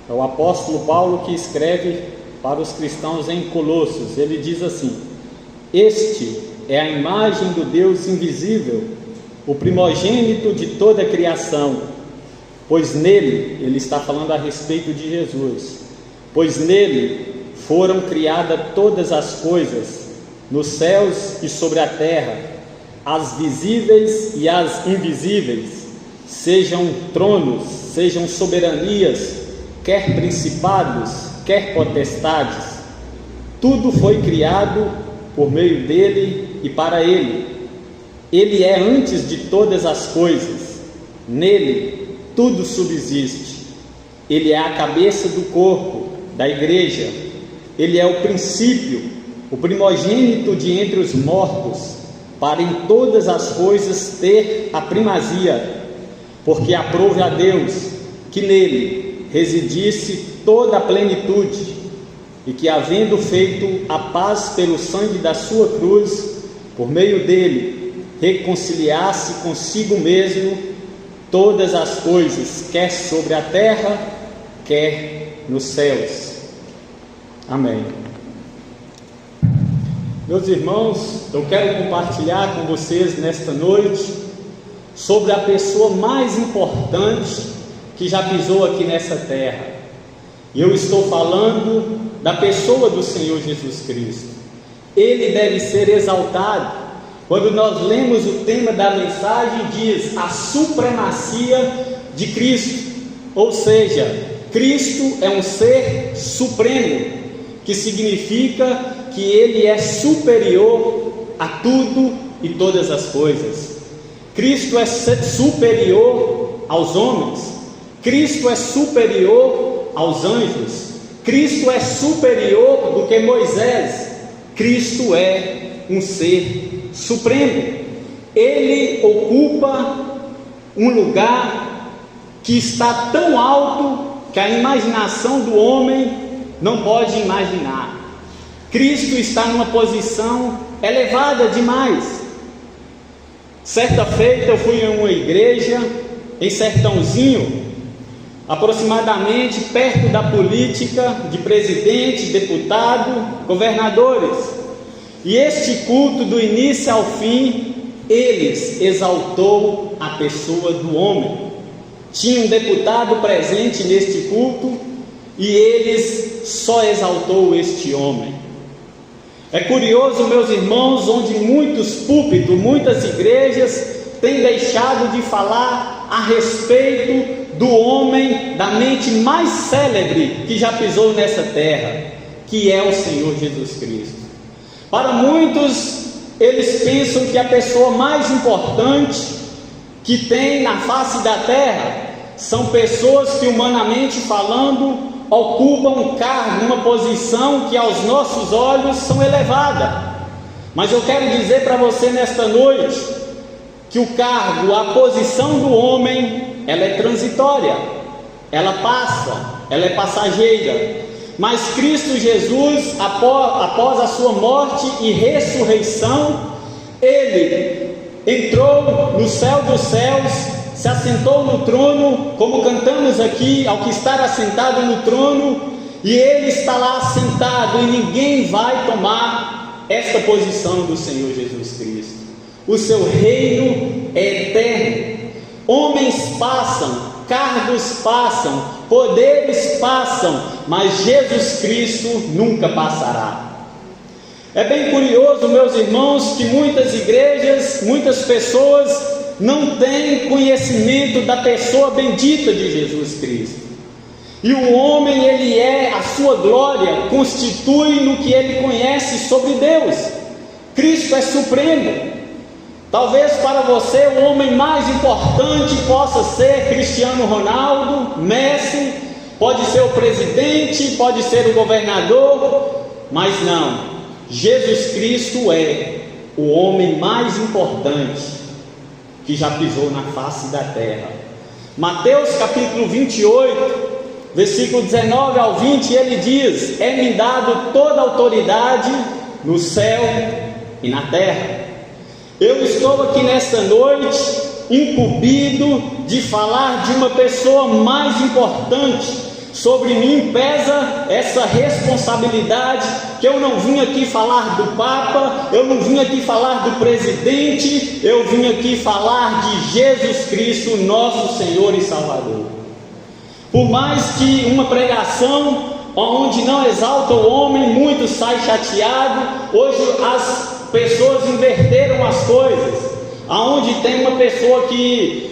É o apóstolo Paulo que escreve para os cristãos em Colossos. Ele diz assim: este é a imagem do Deus invisível, o primogênito de toda a criação, pois nele, ele está falando a respeito de Jesus, pois nele foram criadas todas as coisas, nos céus e sobre a terra, as visíveis e as invisíveis, sejam tronos, sejam soberanias, quer principados, quer potestades. Tudo foi criado por meio dele e para ele. Ele é antes de todas as coisas, nele tudo subsiste. Ele é a cabeça do corpo, da igreja. Ele é o princípio, o primogênito de entre os mortos, para em todas as coisas ter a primazia, porque aprouve a Deus que nele residisse toda a plenitude, e que, havendo feito a paz pelo sangue da sua cruz, por meio dele reconciliasse consigo mesmo todas as coisas, quer sobre a terra, quer nos céus. Amém. Meus irmãos, eu quero compartilhar com vocês nesta noite sobre a pessoa mais importante que já pisou aqui nessa terra. E eu estou falando da pessoa do Senhor Jesus Cristo. Ele deve ser exaltado. Quando nós lemos o tema da mensagem, diz a supremacia de Cristo, ou seja, Cristo é um ser supremo, que significa que ele é superior a tudo e todas as coisas. Cristo é superior aos homens, Cristo é superior aos anjos, Cristo é superior do que Moisés, Cristo é um ser supremo. Ele ocupa um lugar que está tão alto que a imaginação do homem não pode imaginar. Cristo está numa posição elevada demais. Certa feita eu fui em uma igreja em Sertãozinho, aproximadamente perto da política de presidente, deputado, governadores. E este culto, do início ao fim, eles exaltou a pessoa do homem. Tinha um deputado presente neste culto e eles só exaltou este homem. É curioso, meus irmãos, onde muitos púlpitos, muitas igrejas têm deixado de falar a respeito do homem, da mente mais célebre que já pisou nessa terra, que é o Senhor Jesus Cristo. Para muitos, eles pensam que a pessoa mais importante que tem na face da terra são pessoas que, humanamente falando, ocupam um cargo, uma posição que aos nossos olhos são elevada. Mas eu quero dizer para você nesta noite que o cargo, a posição do homem, ela é transitória, ela passa, ela é passageira. Mas Cristo Jesus, após a sua morte e ressurreição, ele entrou no céu dos céus, se assentou no trono, como cantamos aqui, ao que estar assentado no trono, e ele está lá assentado, e ninguém vai tomar esta posição do Senhor Jesus Cristo. O seu reino é eterno. Homens passam, cargos passam, poderes passam, mas Jesus Cristo nunca passará. É bem curioso, meus irmãos, que muitas igrejas, muitas pessoas não têm conhecimento da pessoa bendita de Jesus Cristo. E o homem, ele a sua glória constitui no que ele conhece sobre Deus. Cristo é supremo. Talvez para você o homem mais importante possa ser Cristiano Ronaldo, Messi, pode ser o presidente, pode ser o governador, mas não, Jesus Cristo é o homem mais importante que já pisou na face da terra. Mateus capítulo 28, versículo 19 ao 20, ele diz: é-me dado toda a autoridade no céu e na terra. Eu estou aqui nesta noite incumbido de falar de uma pessoa mais importante, sobre mim pesa essa responsabilidade, que eu não vim aqui falar do Papa, eu não vim aqui falar do presidente, eu vim aqui falar de Jesus Cristo, nosso Senhor e Salvador. Por mais que uma pregação onde não exalta o homem, muito sai chateado. Hoje as pessoas inverteram as coisas, aonde tem uma pessoa que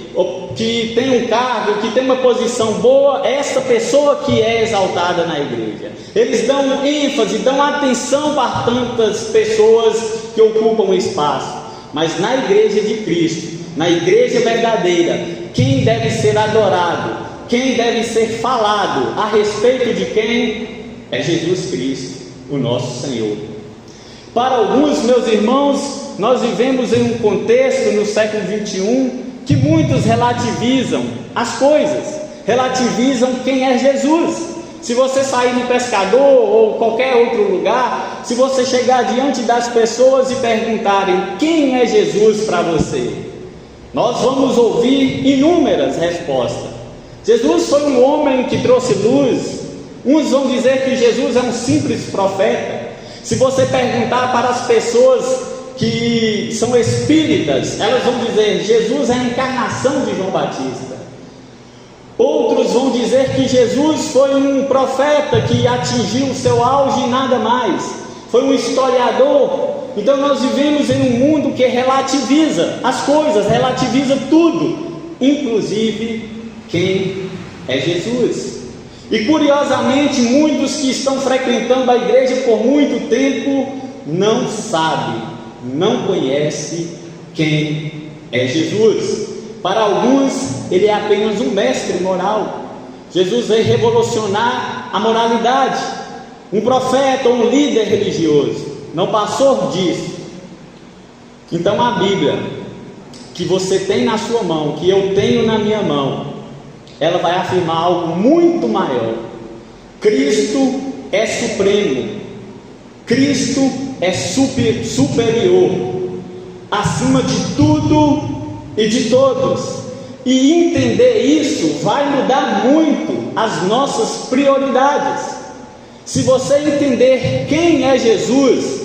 tem um cargo, que tem uma posição boa, essa pessoa que é exaltada na igreja. Eles dão ênfase, dão atenção para tantas pessoas que ocupam espaço. Mas na igreja de Cristo, na igreja verdadeira, quem deve ser adorado, quem deve ser falado a respeito de quem? É Jesus Cristo, o nosso Senhor. Para alguns, meus irmãos, nós vivemos em um contexto no século 21 que muitos relativizam as coisas, relativizam quem é Jesus. Se você sair no Pescador ou qualquer outro lugar, se você chegar diante das pessoas e perguntarem quem é Jesus para você, nós vamos ouvir inúmeras respostas. Jesus foi um homem que trouxe luz. Uns vão dizer que Jesus é um simples profeta. Se você perguntar para as pessoas que são espíritas, elas vão dizer: Jesus é a encarnação de João Batista. Outros vão dizer que Jesus foi um profeta que atingiu o seu auge e nada mais, foi um historiador. Então nós vivemos em um mundo que relativiza as coisas, relativiza tudo, inclusive quem é Jesus. E curiosamente, muitos que estão frequentando a igreja por muito tempo não sabem, não conhecem quem é Jesus. Para alguns, ele é apenas um mestre moral. Jesus veio revolucionar a moralidade, um profeta ou um líder religioso. Não passou disso. Então a Bíblia, que você tem na sua mão, que eu tenho na minha mão, ela vai afirmar algo muito maior. Cristo é supremo, Cristo é superior, acima de tudo e de todos. E entender isso vai mudar muito as nossas prioridades. Se você entender quem é Jesus,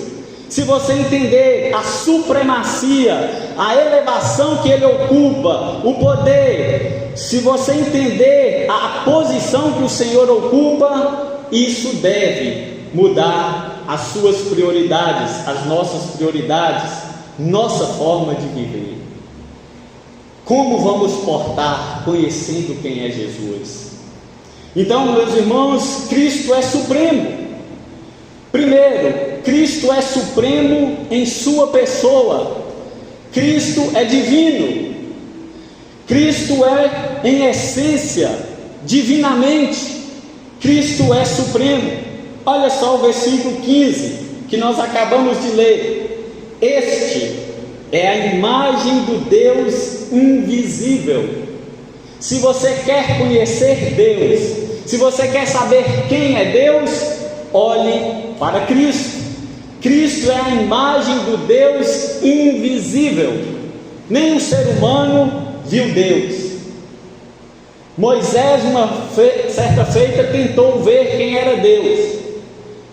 se você entender a supremacia, a elevação que ele ocupa, o poder, se você entender a posição que o Senhor ocupa, isso deve mudar as suas prioridades, as nossas prioridades, nossa forma de viver. Como vamos portar conhecendo quem é Jesus? Então, meus irmãos, Cristo é supremo. Primeiro, Cristo é supremo em sua pessoa. Cristo é divino. Cristo é, em essência, divinamente. Cristo é supremo. Olha só o versículo 15 que nós acabamos de ler. Este é a imagem do Deus invisível. Se você quer conhecer Deus, se você quer saber quem é Deus, olhe para Cristo. Cristo é a imagem do Deus invisível. Nenhum ser humano viu Deus. Moisés, certa feita, tentou ver quem era Deus,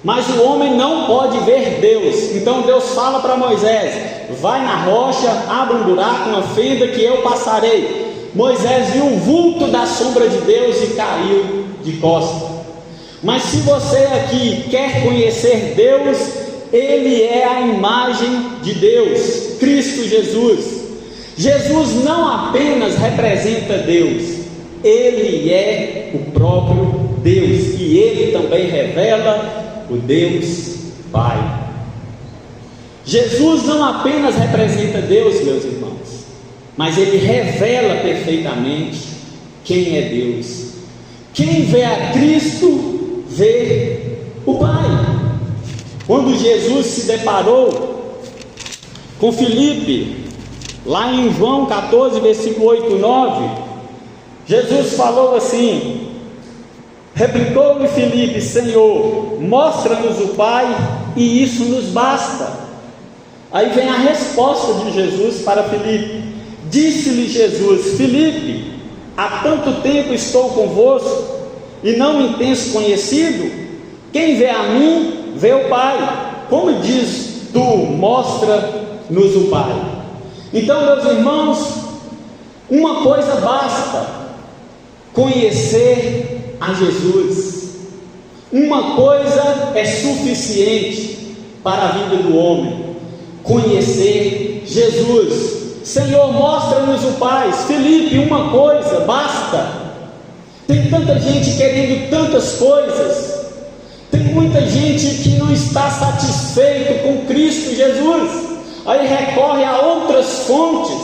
mas o homem não pode ver Deus. Então Deus fala para Moisés: vai na rocha, abre um buraco, uma fenda, que eu passarei. Moisés viu o vulto da sombra de Deus e caiu de costas. Mas se você aqui quer conhecer Deus, Ele é a imagem de Deus, Cristo Jesus. Jesus não apenas representa Deus, Ele é o próprio Deus, e Ele também revela o Deus Pai. Jesus não apenas representa Deus, meus irmãos, mas Ele revela perfeitamente quem é Deus. Quem vê a Cristo, vê o Pai. Quando Jesus se deparou com Filipe, lá em João 14, versículo 8 e 9, Jesus falou assim: replicou-lhe Filipe: Senhor, mostra-nos o Pai, e isso nos basta. Aí vem a resposta de Jesus para Filipe. Disse-lhe Jesus: Filipe, há tanto tempo estou convosco, e não me tens conhecido? Quem vê a mim, vê o Pai. Como diz tu, mostra-nos o Pai. Então, meus irmãos, uma coisa basta: conhecer a Jesus. Uma coisa é suficiente para a vida do homem: conhecer Jesus. Senhor, mostra-nos o Pai. Filipe, uma coisa basta. Tem tanta gente querendo tantas coisas. Tem muita gente que não está satisfeito com Cristo Jesus. Aí recorre a outras fontes,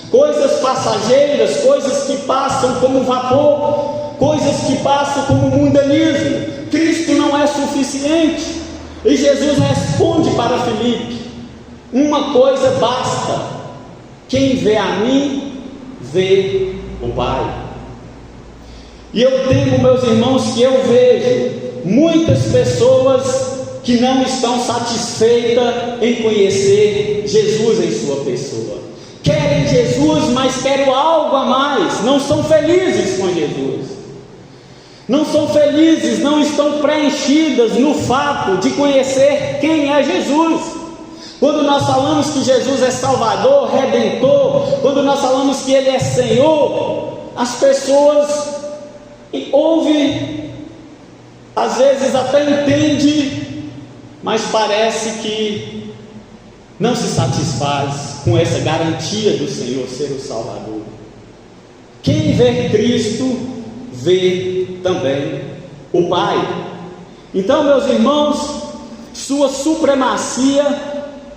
coisas passageiras, coisas que passam como vapor, coisas que passam como mundanismo. Cristo não é suficiente. E Jesus responde para Filipe: uma coisa basta: quem vê a mim, vê o Pai. E eu temo, meus irmãos, que eu vejo muitas pessoas que não estão satisfeitas em conhecer Jesus em sua pessoa. Querem Jesus, mas querem algo a mais. Não são felizes com Jesus. Não são felizes, não estão preenchidas no fato de conhecer quem é Jesus. Quando nós falamos que Jesus é Salvador, Redentor, quando nós falamos que Ele é Senhor, as pessoas ouvem, às vezes até entende, mas parece que não se satisfaz com essa garantia do Senhor ser o Salvador. Quem vê Cristo, vê também o Pai. Então, meus irmãos, sua supremacia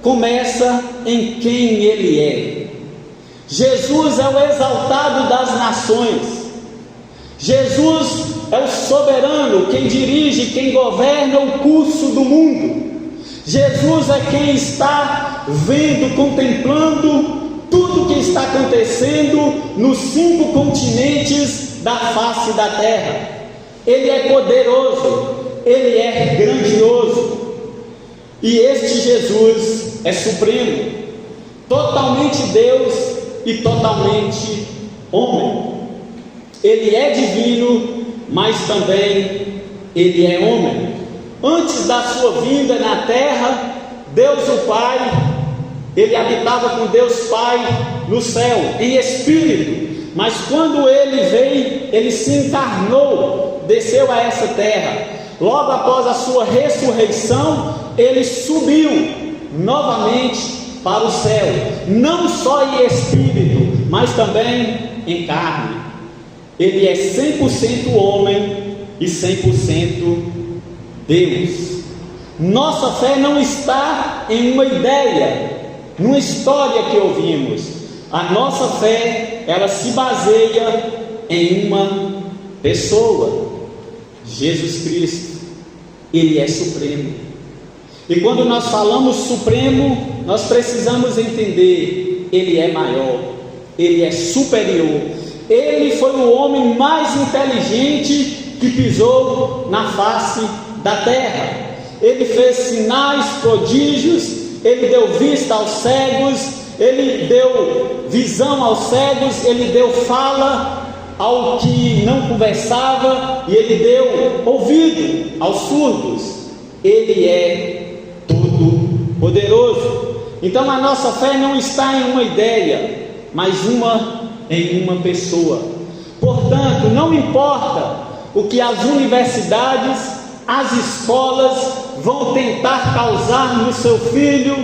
começa em quem Ele é. Jesus é o exaltado das nações. Jesus é o soberano, quem dirige, quem governa o curso do mundo. Jesus é quem está vendo, contemplando tudo que está acontecendo nos 5 continentes da face da terra. Ele é poderoso, Ele é grandioso. E este Jesus é supremo, totalmente Deus e totalmente homem. Ele é divino, mas também Ele é homem. Antes da sua vinda na terra, Deus o Pai, Ele habitava com Deus Pai no céu, em espírito. Mas quando Ele veio, Ele se encarnou, desceu a essa terra. Logo após a sua ressurreição, Ele subiu novamente para o céu, não só em espírito, mas também em carne. Ele é 100% homem e 100% Deus. Nossa fé não está em uma ideia, numa história que ouvimos. A nossa fé, ela se baseia em uma pessoa, Jesus Cristo. Ele é supremo. E quando nós falamos supremo, nós precisamos entender: Ele é maior, Ele é superior. Ele foi o homem mais inteligente que pisou na face da terra. Ele fez sinais, prodígios, Ele deu vista aos cegos, Ele deu visão aos cegos, Ele deu fala ao que não conversava, e Ele deu ouvido aos surdos. Ele é todo poderoso. Então a nossa fé não está em uma ideia, mas em uma pessoa. Portanto, não importa o que as universidades, as escolas vão tentar causar no seu filho,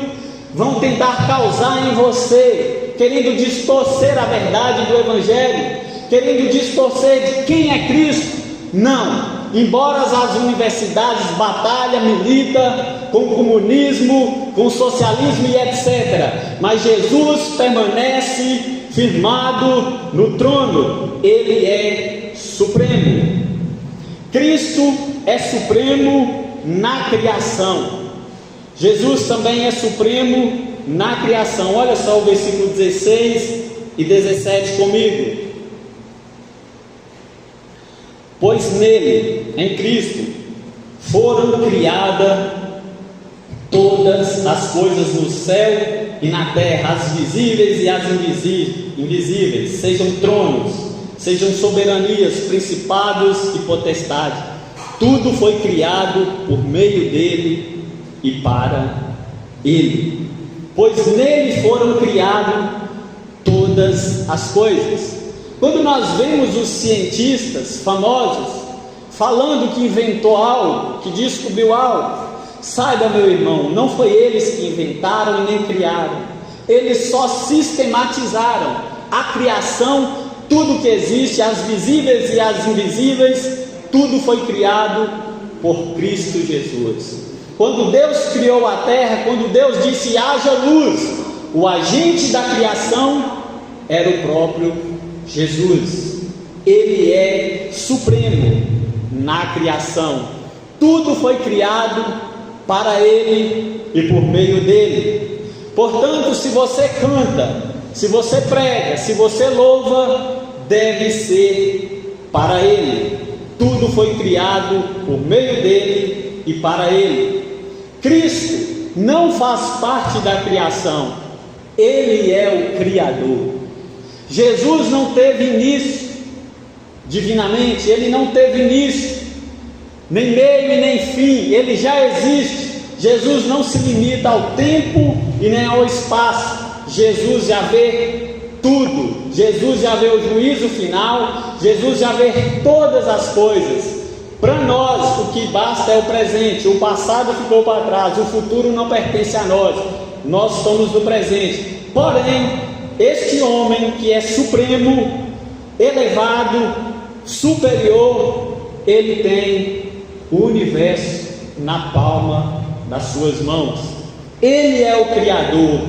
vão tentar causar em você, querendo distorcer a verdade do Evangelho, querendo distorcer de quem é Cristo. Não. Embora as universidades batalhem, militam com o comunismo, com o socialismo e etc., mas Jesus permanece firmado no trono. Ele é supremo. Cristo é supremo na criação. Jesus também é supremo na criação. Olha só o versículo 16 e 17 comigo. Pois nele, em Cristo, foram criadas todas as coisas no céu e na terra, as visíveis e as invisíveis, sejam tronos, sejam soberanias, principados e potestades. Tudo foi criado por meio dele e para ele, pois nele foram criadas todas as coisas. Quando nós vemos os cientistas famosos falando que inventou algo, que descobriu algo, saiba, meu irmão, não foi eles que inventaram e nem criaram, eles só sistematizaram a criação. Tudo que existe, as visíveis e as invisíveis, tudo foi criado por Cristo Jesus. Quando Deus criou a terra, quando Deus disse haja luz, o agente da criação era o próprio Jesus. Ele é supremo na criação. Tudo foi criado para Ele e por meio dele. Portanto, se você canta, se você prega, se você louva, deve ser para Ele. Tudo foi criado por meio dele e para Ele. Cristo não faz parte da criação, Ele é o Criador. Jesus não teve início divinamente, Ele não teve início, nem meio e nem fim, Ele já existe. Jesus não se limita ao tempo e nem ao espaço. Jesus já vê tudo, Jesus já vê o juízo final, Jesus já vê todas as coisas. Para nós o que basta é o presente. O passado ficou para trás, o futuro não pertence a nós, nós estamos no presente. Porém, este homem que é supremo, elevado, superior, ele tem o universo na palma das suas mãos. Ele é o Criador,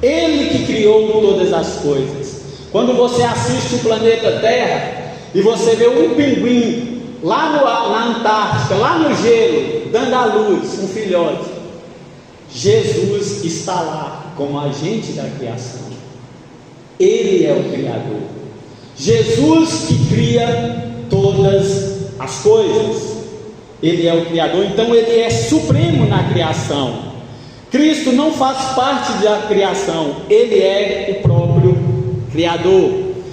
Ele que criou todas as coisas. Quando você assiste o planeta Terra e você vê um pinguim lá na Antártica, lá no gelo, dando à luz um filhote, Jesus está lá como agente da criação. Ele é o Criador. Jesus que cria todas as coisas. Ele é o Criador, então Ele é supremo na criação. Cristo não faz parte da criação, Ele é o próprio Criador.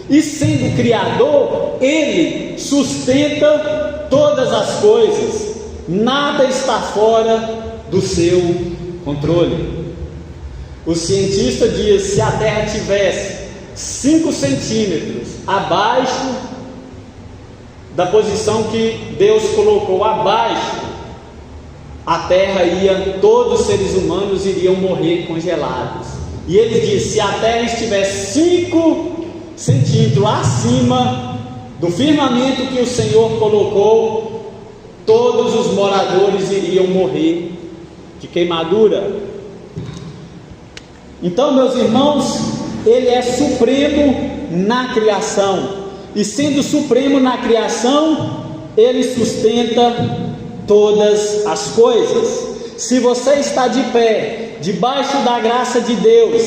E sendo Criador, Ele sustenta todas as coisas. Nada está fora do seu controle. O cientista diz: se a Terra tivesse 5 centímetros abaixo da posição que Deus colocou abaixo, a terra todos os seres humanos iriam morrer congelados. E ele diz: se a terra estivesse 5 centímetros acima do firmamento que o Senhor colocou, todos os moradores iriam morrer de queimadura. Então, meus irmãos, Ele é supremo na criação. E sendo supremo na criação, Ele sustenta todas as coisas. Se você está de pé, debaixo da graça de Deus,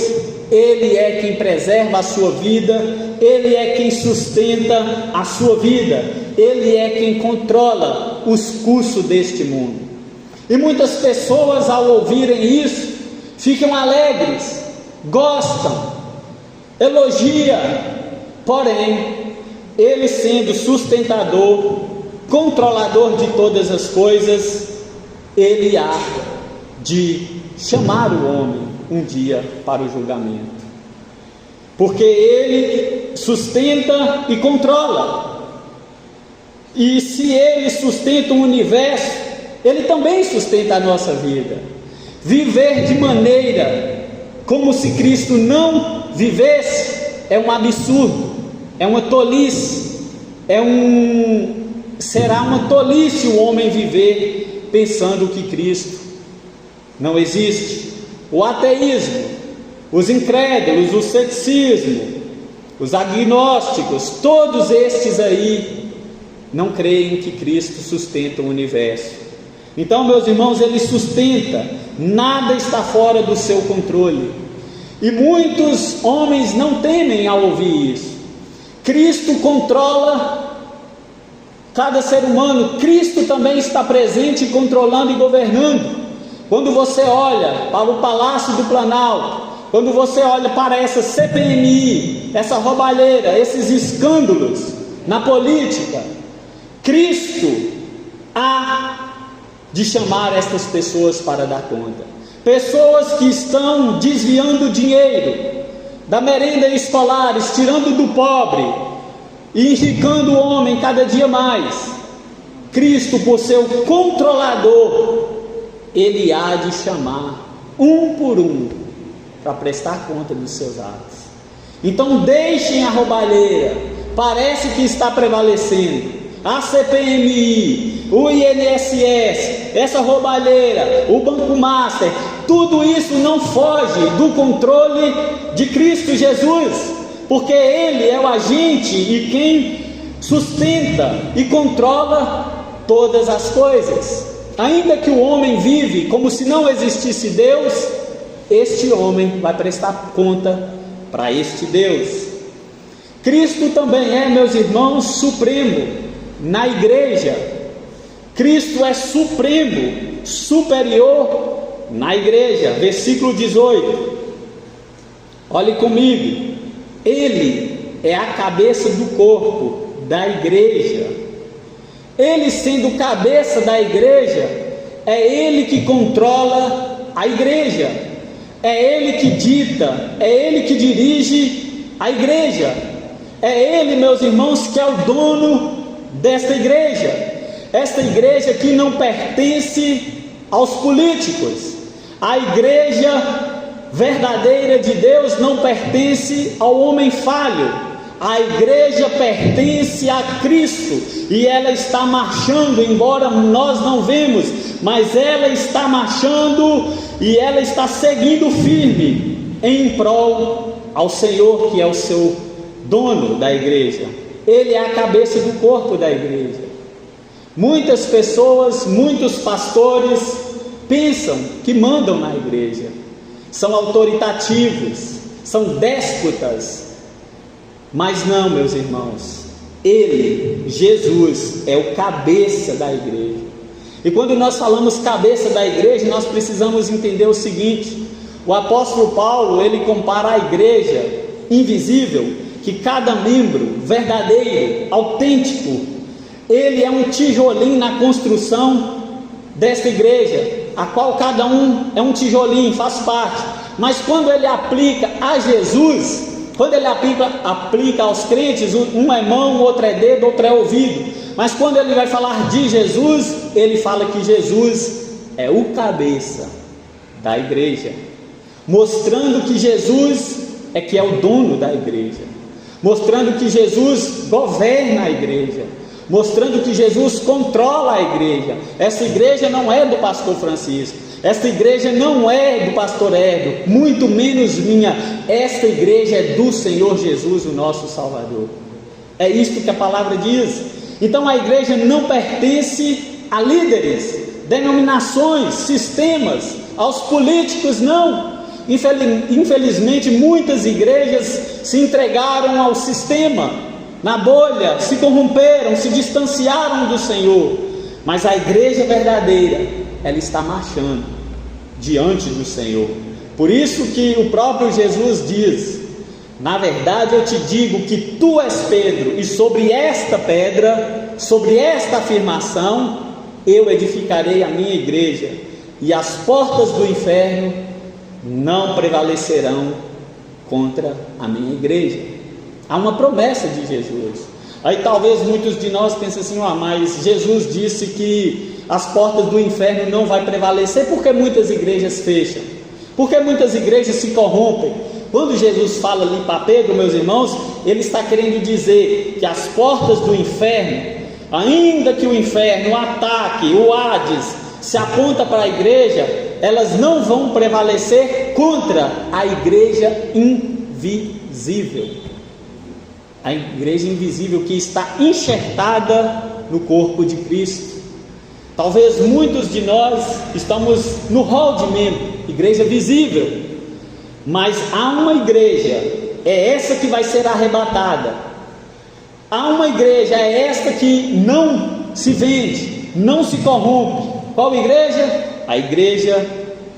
Ele é quem preserva a sua vida, Ele é quem sustenta a sua vida, Ele é quem controla os cursos deste mundo. E muitas pessoas, ao ouvirem isso, ficam alegres, gostam, elogiam, porém, Ele sendo sustentador, controlador de todas as coisas, Ele há de chamar o homem um dia para o julgamento, porque Ele sustenta e controla. E se Ele sustenta o universo, Ele também sustenta a nossa vida. Viver de maneira como se Cristo não vivesse é um absurdo, é uma tolice, será uma tolice o homem viver pensando que Cristo não existe. O ateísmo, os incrédulos, o ceticismo, os agnósticos, todos estes aí não creem que Cristo sustenta o universo. Então, meus irmãos, Ele sustenta, nada está fora do seu controle. E muitos homens não temem ao ouvir isso. Cristo controla cada ser humano, Cristo também está presente, controlando e governando. Quando você olha para o Palácio do Planalto, quando você olha para essa CPMI, essa roubalheira, esses escândalos, na política, Cristo há de chamar estas pessoas para dar conta. Pessoas que estão desviando dinheiro da merenda escolar, tirando do pobre e enricando o homem cada dia mais. Cristo, por ser o controlador, ele há de chamar um por um para prestar conta dos seus atos. Então deixem a roubalheira. Parece que está prevalecendo a CPMI, o INSS, essa roubalheira, o Banco Master, tudo isso não foge do controle de Cristo Jesus, porque Ele é o agente e quem sustenta e controla todas as coisas. Ainda que o homem vive como se não existisse Deus, este homem vai prestar conta para este Deus. Cristo também é, meus irmãos, supremo na igreja. Cristo é supremo, superior na igreja. Versículo 18, olhe comigo. Ele é a cabeça do corpo da igreja. Ele, sendo cabeça da igreja, é Ele que controla a igreja, é Ele que dita, é Ele que dirige a igreja, é Ele, meus irmãos, que é o dono desta igreja. Esta igreja que não pertence aos políticos. A igreja verdadeira de Deus não pertence ao homem falho. A igreja pertence a Cristo e ela está marchando, embora nós não vemos, mas ela está marchando e ela está seguindo firme em prol ao Senhor, que é o seu dono da igreja. Ele é a cabeça do corpo da igreja. Muitas pessoas, muitos pastores pensam que mandam na igreja, são autoritativos, são déspotas. Mas não, meus irmãos, Ele, Jesus, é o cabeça da igreja. E quando nós falamos cabeça da igreja, nós precisamos entender o seguinte: o apóstolo Paulo, ele compara a igreja invisível, que cada membro verdadeiro, autêntico, ele é um tijolinho na construção desta igreja, a qual cada um é um tijolinho, faz parte. Mas quando ele aplica a Jesus, quando ele aplica aos crentes, um é mão, outro é dedo, outro é ouvido. Mas quando ele vai falar de Jesus, ele fala que Jesus é o cabeça da igreja, mostrando que Jesus é que é o dono da igreja, mostrando que Jesus governa a igreja, mostrando que Jesus controla a igreja. Essa igreja não é do pastor Francisco, esta igreja não é do pastor Hélio, muito menos minha. Esta igreja é do Senhor Jesus, o nosso Salvador. É isto que a palavra diz. Então a igreja não pertence a líderes, denominações, sistemas, aos políticos, não. Infelizmente muitas igrejas se entregaram ao sistema, na bolha, se corromperam, se distanciaram do Senhor. Mas a igreja verdadeira, ela está marchando diante do Senhor. Por isso que o próprio Jesus diz: na verdade eu te digo que tu és Pedro, e sobre esta pedra, sobre esta afirmação, eu edificarei a minha igreja, e as portas do inferno não prevalecerão contra a minha igreja. Há uma promessa de Jesus. Aí talvez muitos de nós pensem assim: mas Jesus disse que as portas do inferno não vai prevalecer. Por que muitas igrejas fecham? Por que muitas igrejas se corrompem? Quando Jesus fala ali para Pedro, meus irmãos, ele está querendo dizer que as portas do inferno, ainda que o inferno, o ataque, o Hades, se aponta para a igreja, elas não vão prevalecer contra a igreja invisível. A igreja invisível que está enxertada no corpo de Cristo. Talvez muitos de nós estamos no hall de membro, igreja visível, mas há uma igreja, é essa que vai ser arrebatada. Há uma igreja, é esta que não se vende, não se corrompe. Qual igreja? A igreja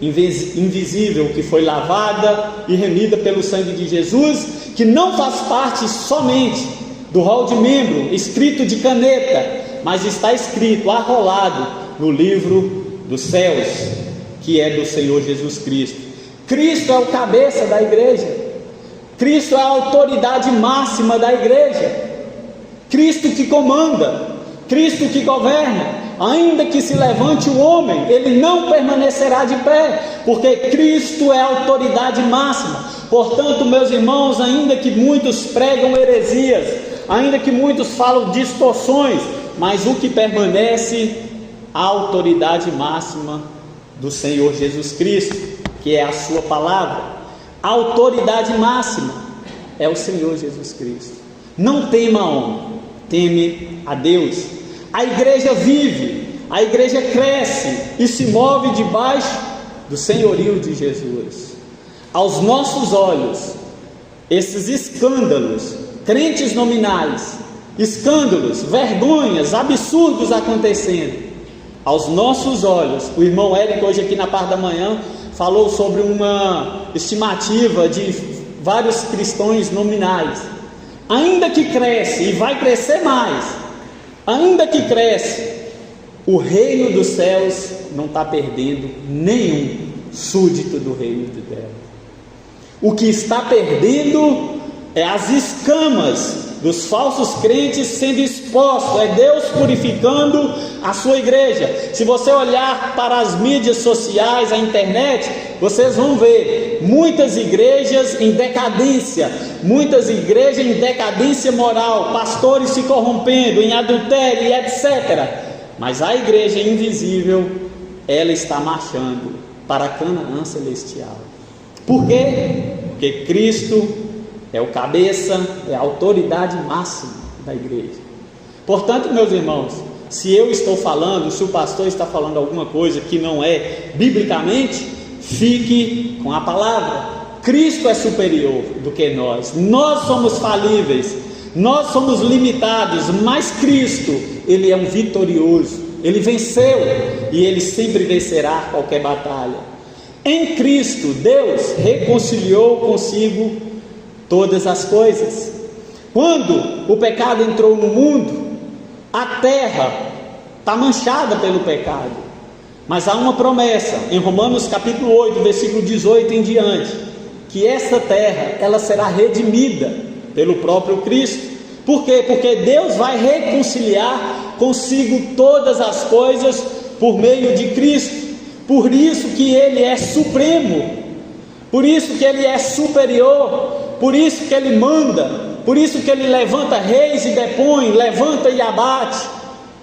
invisível, que foi lavada e remida pelo sangue de Jesus, que não faz parte somente do rol de membro, escrito de caneta, mas está escrito, arrolado no livro dos céus, que é do Senhor Jesus Cristo. Cristo é o cabeça da igreja, Cristo é a autoridade máxima da igreja, Cristo que comanda, Cristo que governa. Ainda que se levante o homem, ele não permanecerá de pé, porque Cristo é a autoridade máxima. Portanto, meus irmãos, ainda que muitos pregam heresias, ainda que muitos falam distorções, mas o que permanece, a autoridade máxima do Senhor Jesus Cristo, que é a sua palavra. A autoridade máxima é o Senhor Jesus Cristo. Não tema a homem, teme a Deus. A igreja vive, a igreja cresce e se move debaixo do senhorio de Jesus. Aos nossos olhos, esses escândalos, crentes nominais, escândalos, vergonhas, absurdos acontecendo, aos nossos olhos, o irmão Érico hoje aqui na parte da manhã falou sobre uma estimativa de vários cristãos nominais. Ainda que cresce e vai crescer mais, ainda que cresce, o reino dos céus não está perdendo nenhum súdito do reino de Deus. O que está perdendo é as escamas dos falsos crentes sendo expostos, é Deus purificando a sua igreja. Se você olhar para as mídias sociais, a internet, vocês vão ver muitas igrejas em decadência, muitas igrejas em decadência moral, pastores se corrompendo, em adultério e etc. Mas a igreja invisível, ela está marchando para Canaã celestial. Por quê? Porque Cristo é o cabeça, é a autoridade máxima da igreja. Portanto, meus irmãos, se eu estou falando, se o pastor está falando alguma coisa que não é biblicamente, fique com a palavra. Cristo é superior do que nós. Nós somos falíveis, nós somos limitados, mas Cristo, Ele é um vitorioso. Ele venceu e Ele sempre vencerá qualquer batalha. Em Cristo, Deus reconciliou consigo todas as coisas. Quando o pecado entrou no mundo, a terra está manchada pelo pecado, mas há uma promessa em Romanos capítulo 8, versículo 18 em diante, que essa terra, ela será redimida pelo próprio Cristo. Por quê? Porque Deus vai reconciliar consigo todas as coisas por meio de Cristo. Por isso que Ele é supremo, por isso que Ele é superior, por isso que Ele manda, por isso que Ele levanta reis e depõe, levanta e abate,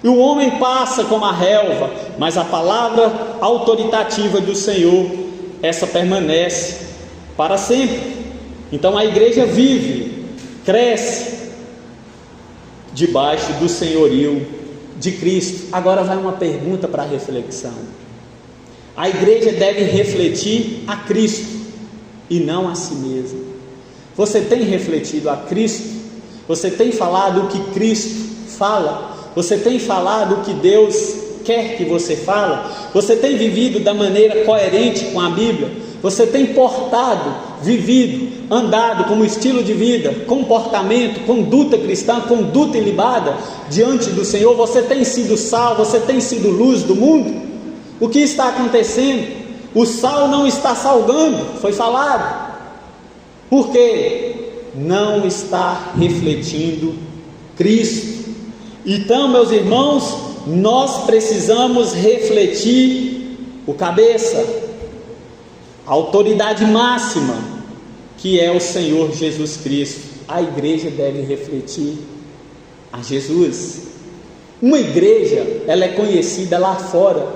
e o homem passa como a relva, mas a palavra autoritativa do Senhor, essa permanece para sempre. Então a igreja vive, cresce debaixo do senhorio de Cristo. Agora vai uma pergunta para reflexão. A igreja deve refletir a Cristo e não a si mesma. Você tem refletido a Cristo? Você tem falado o que Cristo fala? Você tem falado o que Deus quer que você fale? Você tem vivido da maneira coerente com a Bíblia? Você tem portado, vivido, andado como estilo de vida, comportamento, conduta cristã, conduta ilibada diante do Senhor? Você tem sido sal, você tem sido luz do mundo? O que está acontecendo? O sal não está salgando, foi falado. Por quê? Não está refletindo Cristo. Então, meus irmãos, nós precisamos refletir o cabeça, a autoridade máxima, que é o Senhor Jesus Cristo. A igreja deve refletir a Jesus. Uma igreja, ela é conhecida lá fora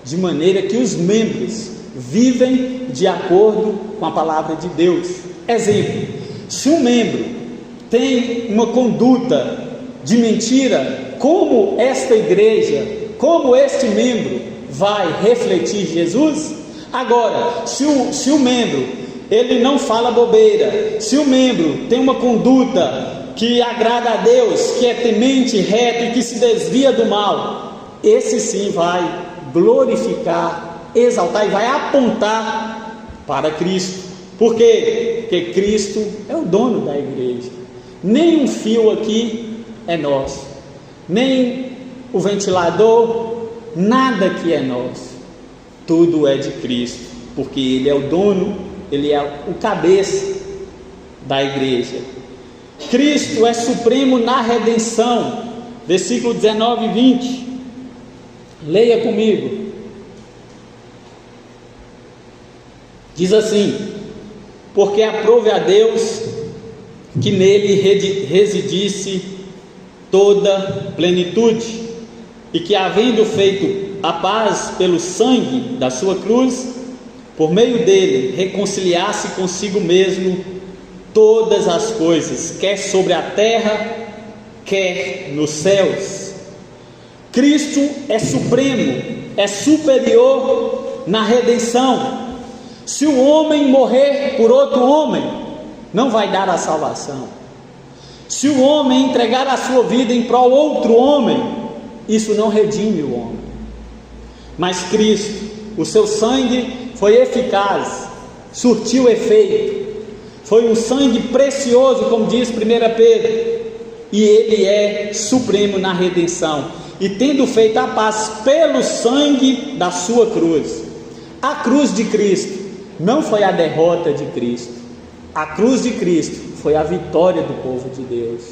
de maneira que os membros vivem de acordo com a palavra de Deus. Exemplo, se um membro tem uma conduta de mentira, como esta igreja, como este membro vai refletir Jesus? Agora, se o membro, ele não fala bobeira, se o membro tem uma conduta que agrada a Deus, que é temente, reto e que se desvia do mal, esse sim vai glorificar, exaltar e vai apontar para Cristo. Por quê? Porque Cristo é o dono da igreja. nenhum fio aqui é nosso, nem o ventilador, nada aqui é nosso, tudo é de Cristo, porque Ele é o dono, Ele é o cabeça da igreja. Cristo é supremo na redenção, versículo 19 e 20, leia comigo. Diz assim: porque aprove a Deus que nele residisse toda plenitude, e que, havendo feito a paz pelo sangue da sua cruz, por meio dele reconciliasse consigo mesmo todas as coisas, quer sobre a terra, quer nos céus. Cristo é supremo, é superior na redenção. Se o homem morrer por outro homem, não vai dar a salvação. Se o homem entregar a sua vida em prol de outro homem, isso não redime o homem. Mas Cristo, o seu sangue foi eficaz, surtiu efeito, foi um sangue precioso, como diz 1 Pedro, e Ele é supremo na redenção, e tendo feito a paz pelo sangue da sua cruz. A cruz de Cristo não foi a derrota de Cristo, a cruz de Cristo foi a vitória do povo de Deus.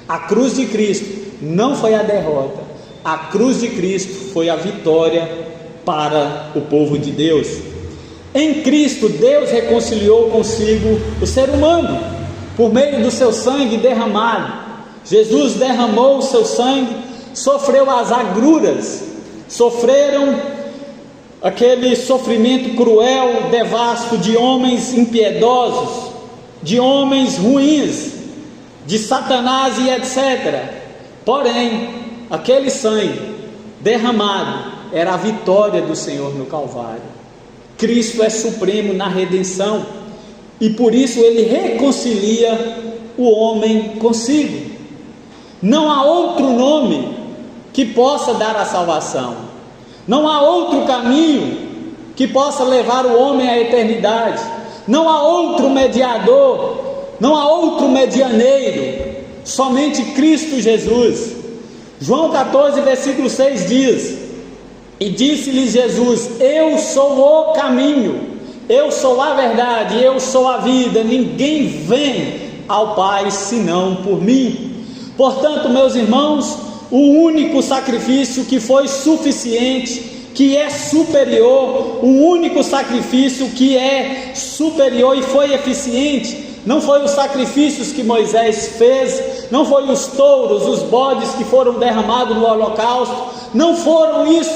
A cruz de Cristo não foi a derrota, a cruz de Cristo foi a vitória para o povo de Deus. Em Cristo, Deus reconciliou consigo o ser humano, por meio do seu sangue derramado. Jesus derramou o seu sangue, sofreu as agruras, sofreram aquele sofrimento cruel, devasto de homens impiedosos, de homens ruins, de Satanás e etc. Porém, aquele sangue derramado era a vitória do Senhor no Calvário. Cristo é supremo na redenção, e por isso Ele reconcilia o homem consigo. Não há outro nome que possa dar a salvação, não há outro caminho que possa levar o homem à eternidade, não há outro mediador, não há outro medianeiro, somente Cristo Jesus. João 14, versículo 6 diz: e disse-lhes Jesus: eu sou o caminho, eu sou a verdade, eu sou a vida, ninguém vem ao Pai senão por mim. Portanto, meus irmãos, o único sacrifício que foi suficiente, que é superior, o único sacrifício que é superior e foi eficiente, não foi os sacrifícios que Moisés fez, não foi os touros, os bodes que foram derramados no holocausto, não foram isso,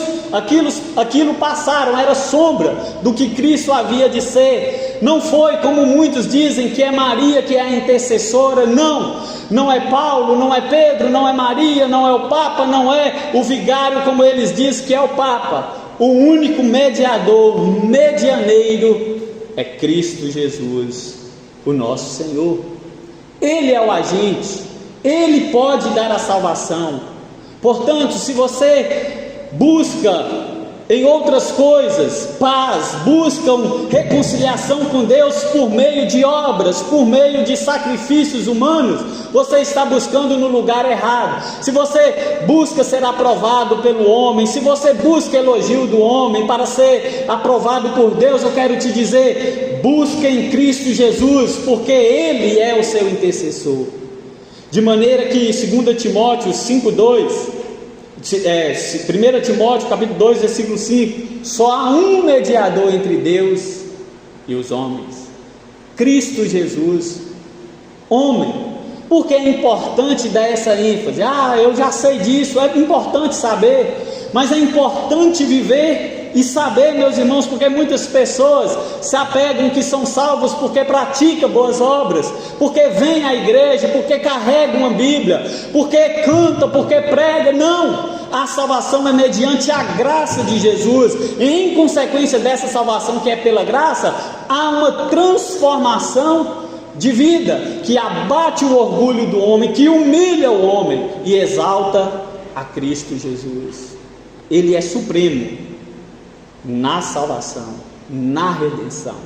aquilo passaram, era sombra do que Cristo havia de ser. Não foi como muitos dizem que é Maria que é a intercessora, não é Paulo, não é Pedro, não é Maria, não é o Papa, não é o vigário como eles dizem que é o Papa. O único mediador, medianeiro é Cristo Jesus, o nosso Senhor. Ele é o agente, Ele pode dar a salvação. Portanto, se você busca em outras coisas paz, buscam reconciliação com Deus por meio de obras, por meio de sacrifícios humanos, você está buscando no lugar errado. Se você busca ser aprovado pelo homem, se você busca elogio do homem para ser aprovado por Deus, eu quero te dizer: busque em Cristo Jesus, porque Ele é o seu intercessor. De maneira que 2 Timóteo 5:2, 1 Timóteo capítulo 2, versículo 5, só há um mediador entre Deus e os homens, Cristo Jesus, homem. Por que é importante dar essa ênfase? Eu já sei disso, é importante saber, mas é importante viver e saber, meus irmãos, porque muitas pessoas se apegam que são salvos porque praticam boas obras, porque vêm à igreja, porque carregam a Bíblia, porque cantam, porque pregam. Não, a salvação é mediante a graça de Jesus, e em consequência dessa salvação que é pela graça, há uma transformação de vida, que abate o orgulho do homem, que humilha o homem e exalta a Cristo Jesus. Ele é supremo na salvação, na redenção.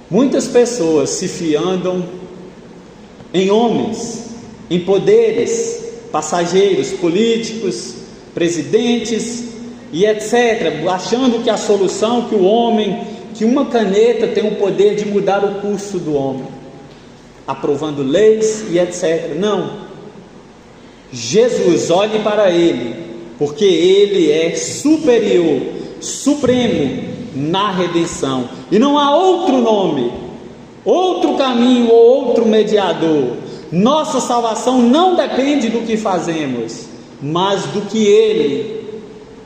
Muitas pessoas se fiandam em homens, em poderes passageiros, políticos, presidentes e etc., achando que a solução, que o homem, que uma caneta tem o poder de mudar o curso do homem, aprovando leis e etc. Não. Jesus, olhe para Ele, porque Ele é superior, supremo na redenção, e não há outro nome, outro caminho ou outro mediador. Nossa salvação não depende do que fazemos, mas do que Ele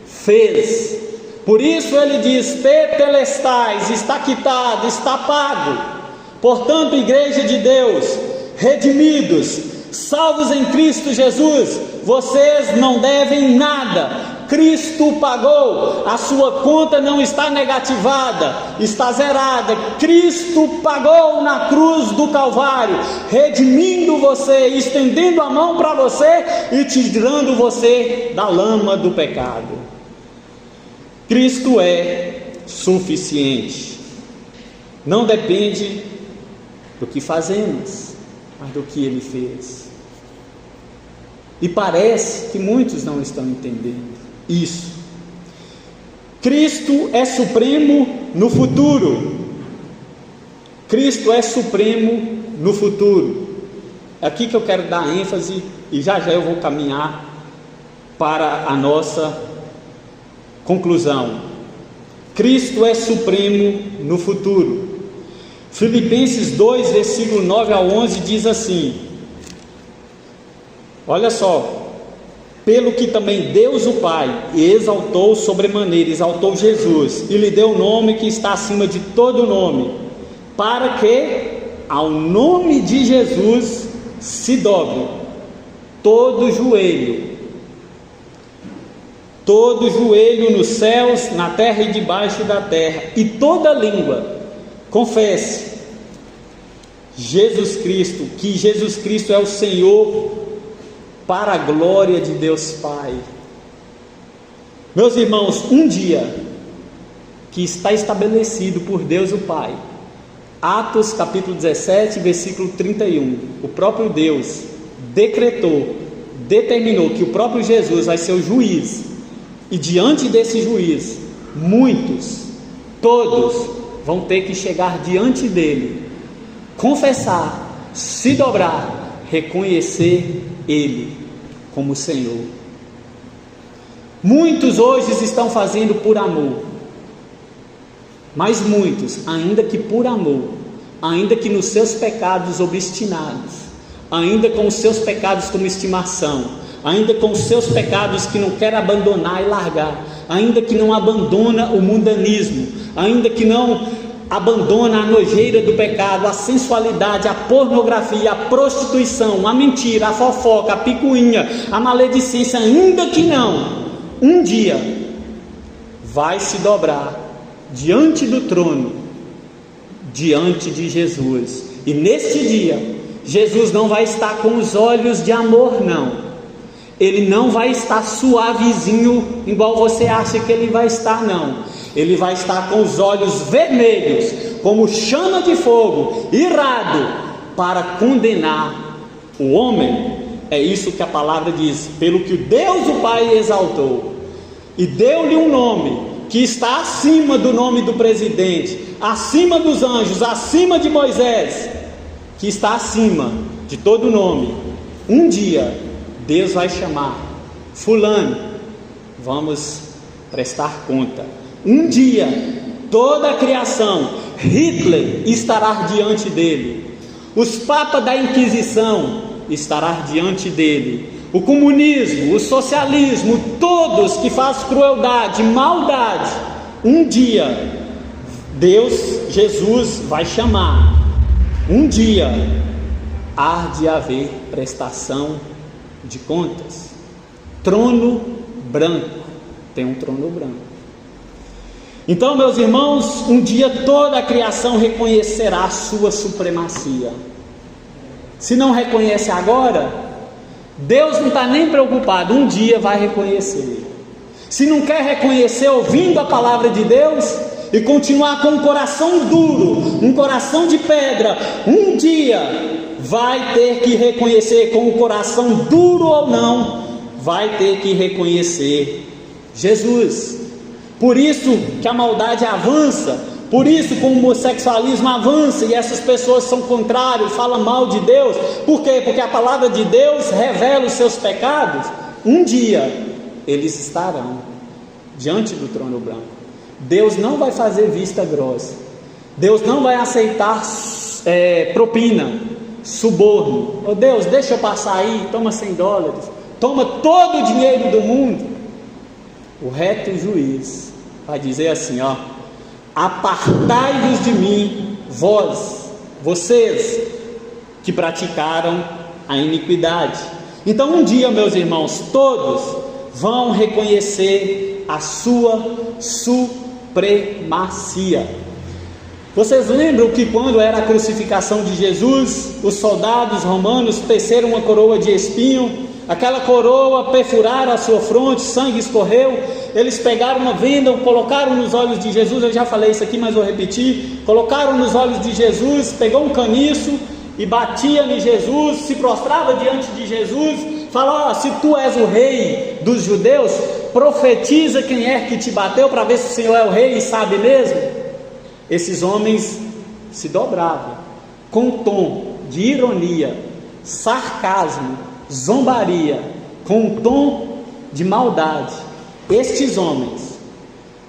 fez. Por isso Ele diz: tetelestais, está quitado, está pago. Portanto, igreja de Deus, redimidos, salvos em Cristo Jesus, vocês não devem nada. Cristo pagou, a sua conta não está negativada, está zerada. Cristo pagou na cruz do Calvário, redimindo você, estendendo a mão para você e tirando você da lama do pecado. Cristo é suficiente. Não depende do que fazemos, mas do que Ele fez. E parece que muitos não estão entendendo isso. Cristo é supremo no futuro. Cristo é supremo no futuro. É aqui que eu quero dar ênfase, e já já eu vou caminhar para a nossa conclusão. Cristo é supremo no futuro. Filipenses 2, versículo 9 ao 11 diz assim: olha só: pelo que também Deus o Pai exaltou sobremaneira, exaltou Jesus, e lhe deu o nome que está acima de todo nome, para que ao nome de Jesus se dobre todo joelho nos céus, na terra e debaixo da terra, e toda língua confesse Jesus Cristo, que Jesus Cristo é o Senhor, para a glória de Deus Pai. Meus irmãos, um dia que está estabelecido por Deus o Pai, Atos capítulo 17, versículo 31, o próprio Deus determinou que o próprio Jesus vai ser o juiz, e diante desse juiz, todos vão ter que chegar diante dele, confessar, se dobrar, reconhecer Ele como Senhor. Muitos hoje estão fazendo por amor, mas muitos, ainda que por amor, ainda que nos seus pecados obstinados, ainda com os seus pecados como estimação, ainda com os seus pecados que não quer abandonar e largar, ainda que não abandona o mundanismo, ainda que não abandona a nojeira do pecado, a sensualidade, a pornografia, a prostituição, a mentira, a fofoca, a picuinha, a maledicência, ainda que não, um dia vai se dobrar diante do trono, diante de Jesus. E neste dia, Jesus não vai estar com os olhos de amor, não. Ele não vai estar suavezinho, igual você acha que ele vai estar, não. Ele vai estar com os olhos vermelhos, como chama de fogo, irado, para condenar o homem. É isso que a palavra diz: pelo que Deus o Pai exaltou, e deu-lhe um nome, que está acima do nome do presidente, acima dos anjos, acima de Moisés, que está acima de todo nome. Um dia, Deus vai chamar fulano, vamos prestar conta. Um dia, toda a criação, Hitler estará diante dele, os papas da Inquisição estarão diante dele, o comunismo, o socialismo, todos que fazem crueldade, maldade. Um dia, Jesus vai chamar. Um dia, há de haver prestação de contas. Trono branco, tem um trono branco. Então, meus irmãos, um dia toda a criação reconhecerá a sua supremacia. Se não reconhece agora, Deus não está nem preocupado, um dia vai reconhecer. Se não quer reconhecer ouvindo a palavra de Deus e continuar com um coração duro, um coração de pedra, um dia vai ter que reconhecer, com o coração duro ou não, vai ter que reconhecer Jesus. Por isso que a maldade avança, por isso que o homossexualismo avança e essas pessoas são contrárias, falam mal de Deus. Por quê? Porque a palavra de Deus revela os seus pecados. Um dia eles estarão diante do trono branco. Deus não vai fazer vista grossa, Deus não vai aceitar propina, suborno. Oh Deus, deixa eu passar aí, toma $100, toma todo o dinheiro do mundo. O reto juiz vai dizer assim, ó: apartai-vos de mim, vocês que praticaram a iniquidade. Então um dia, meus irmãos, todos vão reconhecer a sua supremacia. Vocês lembram que quando era a crucificação de Jesus, os soldados romanos teceram uma coroa de espinho, aquela coroa perfuraram a sua fronte, sangue escorreu, eles pegaram uma venda, colocaram nos olhos de Jesus, eu já falei isso aqui, mas vou repetir, colocaram nos olhos de Jesus, pegou um caniço e batia em Jesus, se prostrava diante de Jesus, fala: ó, se tu és o rei dos judeus, profetiza quem é que te bateu, para ver se o Senhor é o rei e sabe mesmo. Esses homens se dobravam, com um tom de ironia, sarcasmo, zombaria, com um tom de maldade. Estes homens,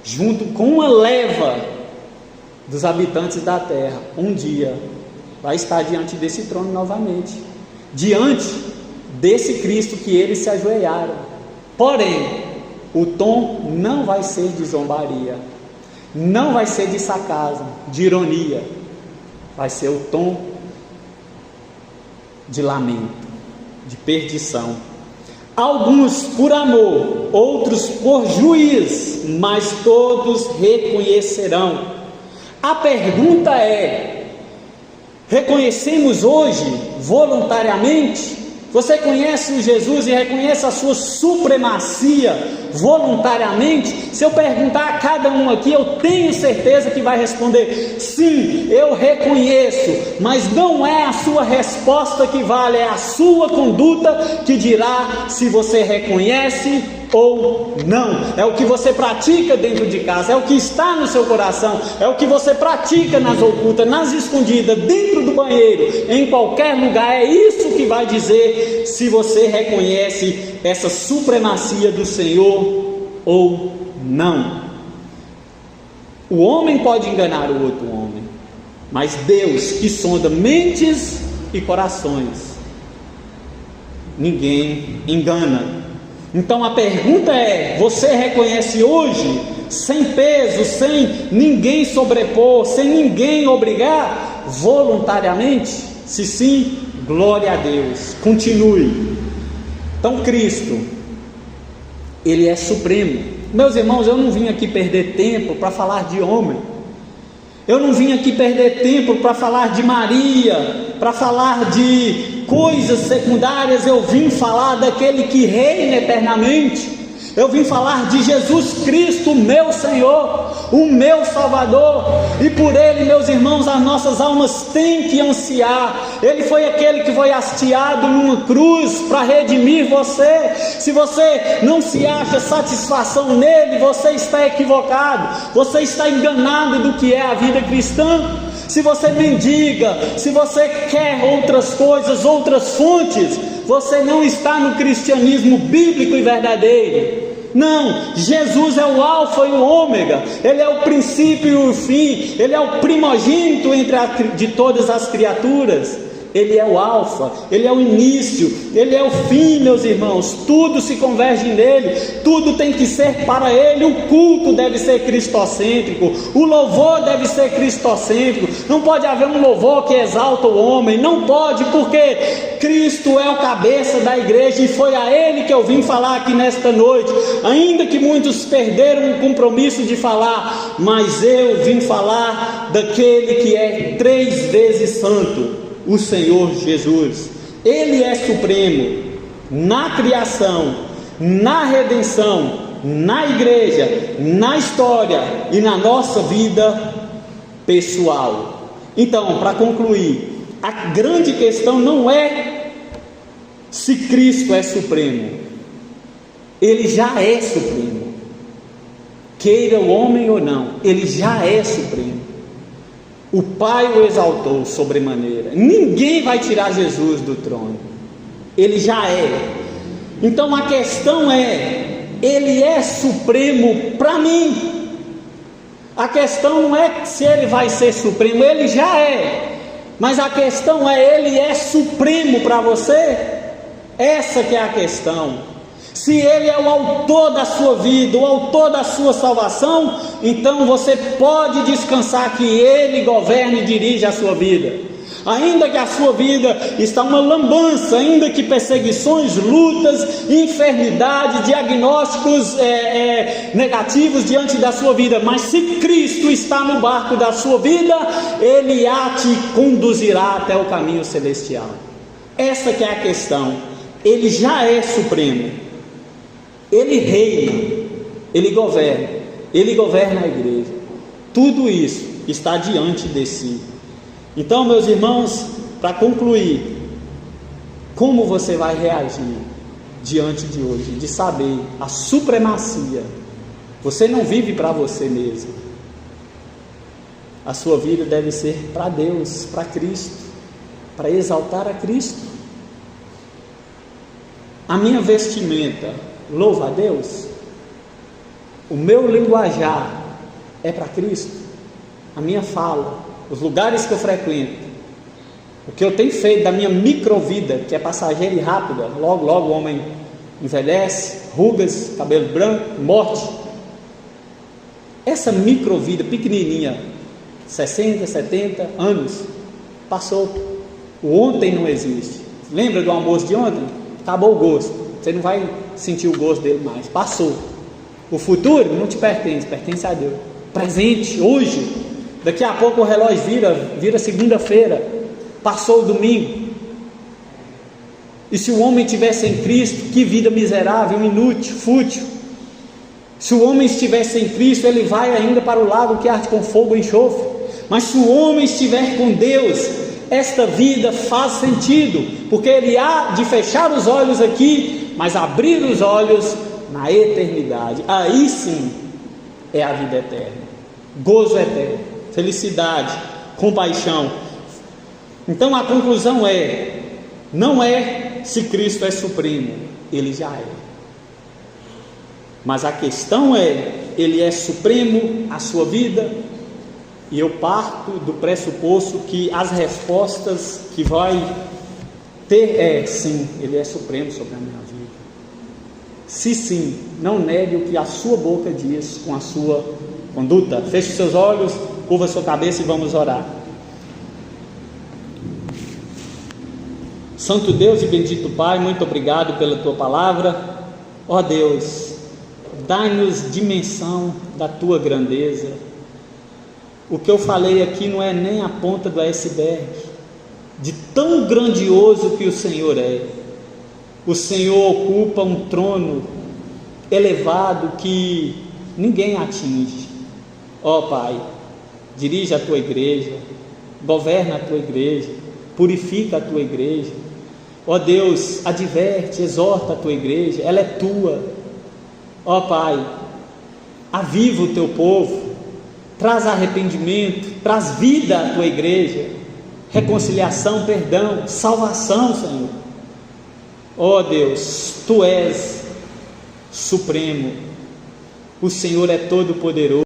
junto com uma leva dos habitantes da terra, um dia vai estar diante desse trono novamente, diante desse Cristo que eles se ajoelharam. Porém, o tom não vai ser de zombaria, não vai ser de sarcasmo, de ironia, vai ser o tom de lamento, de perdição. Alguns por amor, outros por juízo, mas todos reconhecerão. A pergunta é: reconhecemos hoje voluntariamente? Você conhece o Jesus e reconhece a sua supremacia voluntariamente? Se eu perguntar a cada um aqui, eu tenho certeza que vai responder: sim, eu reconheço. Mas não é a sua resposta que vale, é a sua conduta que dirá se você reconhece ou não. É o que você pratica dentro de casa, é o que está no seu coração, é o que você pratica nas ocultas, nas escondidas, dentro do banheiro, em qualquer lugar. É isso que vai dizer se você reconhece essa supremacia do Senhor ou não. O homem pode enganar o outro homem, mas Deus, que sonda mentes e corações, ninguém engana. Então a pergunta é: você reconhece hoje, sem peso, sem ninguém sobrepor, sem ninguém obrigar, voluntariamente? Se sim, glória a Deus, continue. Então Cristo, Ele é supremo. Meus irmãos, eu não vim aqui perder tempo para falar de homem, eu não vim aqui perder tempo para falar de Maria, para falar de coisas secundárias. Eu vim falar daquele que reina eternamente. Eu vim falar de Jesus Cristo, o meu Senhor, o meu Salvador, e por Ele, meus irmãos, as nossas almas têm que ansiar. Ele foi aquele que foi hasteado numa cruz para redimir você. Se você não se acha satisfação nele, você está equivocado, você está enganado do que é a vida cristã. Se você mendiga, se você quer outras coisas, outras fontes, você não está no cristianismo bíblico e verdadeiro. Não, Jesus é o alfa e o ômega, Ele é o princípio e o fim, Ele é o primogênito de todas as criaturas. Ele é o alfa, Ele é o início, Ele é o fim, meus irmãos. Tudo se converge nele, tudo tem que ser para Ele. O culto deve ser cristocêntrico, o louvor deve ser cristocêntrico. Não pode haver um louvor que exalta o homem, não pode, porque Cristo é o cabeça da igreja, e foi a Ele que eu vim falar aqui nesta noite. Ainda que muitos perderam o compromisso de falar, mas eu vim falar daquele que é 3 vezes santo, o Senhor Jesus. Ele é supremo na criação, na redenção, na igreja, na história e na nossa vida pessoal. Então, para concluir, a grande questão não é se Cristo é supremo. Ele já é supremo. Queira o homem ou não, ele já é supremo. O Pai o exaltou sobremaneira. Ninguém vai tirar Jesus do trono. Ele já é. Então a questão é, ele é supremo para mim. A questão não é se ele vai ser supremo, ele já é. Mas a questão é, ele é supremo para você? Essa que é a questão. Se ele é o autor da sua vida, o autor da sua salvação, então você pode descansar que ele governa e dirige a sua vida. Ainda que a sua vida está uma lambança, ainda que perseguições, lutas, enfermidade, diagnósticos negativos diante da sua vida, mas se Cristo está no barco da sua vida, ele te conduzirá até o caminho celestial. Essa que é a questão. Ele já é supremo. Ele reina, ele governa a igreja. Tudo isso está diante de si. Então, meus irmãos, para concluir, como você vai reagir diante de hoje, de saber a supremacia? Você não vive para você mesmo. A sua vida deve ser para Deus, para Cristo, para exaltar a Cristo. A minha vestimenta louva a Deus? O meu linguajar é para Cristo? A minha fala, os lugares que eu frequento, o que eu tenho feito da minha microvida, que é passageira e rápida, logo o homem envelhece, rugas, cabelo branco, morte. Essa microvida pequenininha, 60, 70 anos, passou. O ontem não existe. Lembra do almoço de ontem? Acabou o gosto. Você não vai sentir o gosto dele mais. Passou. O futuro não te pertence, pertence a Deus. Presente, hoje. Daqui a pouco o relógio vira segunda-feira. Passou o domingo. E se o homem estivesse em Cristo, que vida miserável, inútil, fútil. Se o homem estivesse em Cristo, ele vai ainda para o lago que arde com fogo e enxofre. Mas se o homem estiver com Deus, esta vida faz sentido, porque ele há de fechar os olhos aqui, mas abrir os olhos na eternidade. Aí sim é a vida eterna, gozo eterno, felicidade, compaixão. Então a conclusão não é se Cristo é supremo, ele já é. Mas a questão é, ele é supremo a sua vida? E eu parto do pressuposto que as respostas que vai ter sim, ele é supremo sobre a minha vida. Se sim, não negue o que a sua boca diz com a sua conduta. Feche seus olhos, curva sua cabeça e vamos orar. Santo Deus e bendito Pai, muito obrigado pela Tua palavra. Ó Deus, dai-nos dimensão da Tua grandeza. O que eu falei aqui não é nem a ponta do iceberg, de tão grandioso que o Senhor é. O Senhor ocupa um trono elevado que ninguém atinge. Ó Pai, dirige a Tua igreja, governa a Tua igreja, purifica a Tua igreja. Ó Deus, adverte, exorta a Tua igreja, ela é Tua. Ó Pai, aviva o Teu povo, traz arrependimento, traz vida à Tua igreja, reconciliação, perdão, salvação, Senhor. Ó Deus, Tu és supremo, o Senhor é todo poderoso.